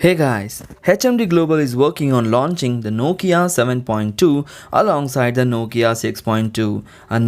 Hey guys, HMD Global is working on launching the Nokia 7.2 alongside the Nokia 6.2.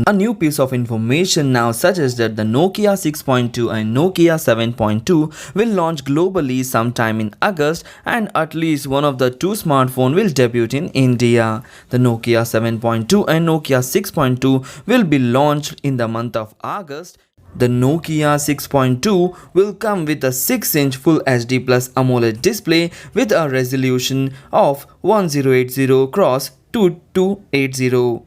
A new piece of information now suggests that the Nokia 6.2 and Nokia 7.2 will launch globally sometime in August, and at least one of the two smartphones will debut in India. The Nokia 7.2 and Nokia 6.2 will be launched in the month of August. The Nokia 6.2 will come with a 6-inch Full HD Plus AMOLED display with a resolution of 1080x2280.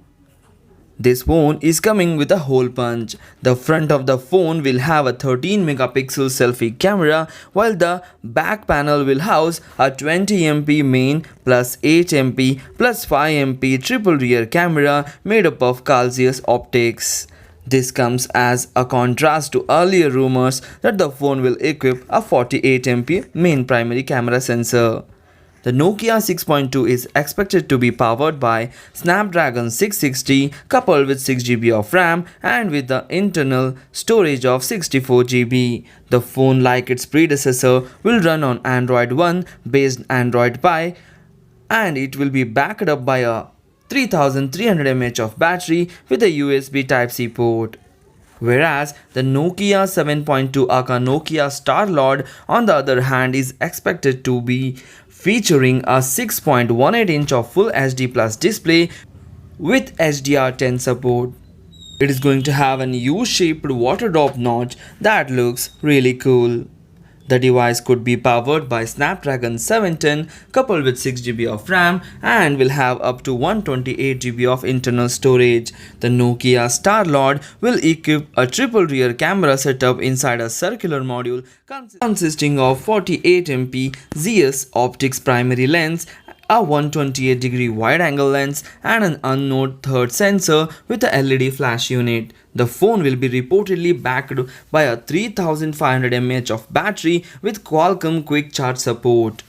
This phone is coming with a hole punch. The front of the phone will have a 13 megapixel selfie camera, while the back panel will house a 20MP main plus 8MP plus 5MP triple rear camera made up of Calzius optics. This comes as a contrast to earlier rumors that the phone will equip a 48MP main primary camera sensor. The Nokia 6.2 is expected to be powered by Snapdragon 660 coupled with 6GB of RAM and with the internal storage of 64GB. The phone, like its predecessor, will run on Android One based Android Pie, and it will be backed up by a 3300 mAh of battery with a USB Type-C port. Whereas the Nokia 7.2 aka Nokia Star-Lord on the other hand is expected to be featuring a 6.18 inch of Full HD Plus display with HDR10 support. It is going to have an U-shaped water drop notch that looks really cool. The device could be powered by Snapdragon 710 coupled with 6GB of RAM and will have up to 128GB of internal storage. The Nokia Star-Lord will equip a triple rear camera setup inside a circular module consisting of 48MP ZS optics primary lens, a 128-degree wide-angle lens, and an unknown third sensor with a LED flash unit. The phone will be reportedly backed by a 3500 mAh of battery with Qualcomm Quick Charge support.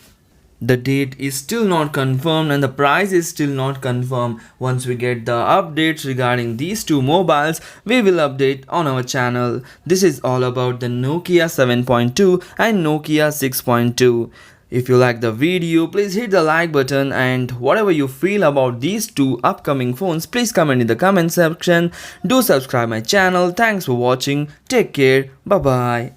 The date is still not confirmed and the price is still not confirmed. Once we get the updates regarding these two mobiles, we will update on our channel. This is all about the Nokia 7.2 and Nokia 6.2. If you like the video, please hit the like button, and whatever you feel about these two upcoming phones, please comment in the comment section. Do subscribe my channel. Thanks for watching. Take care. Bye bye.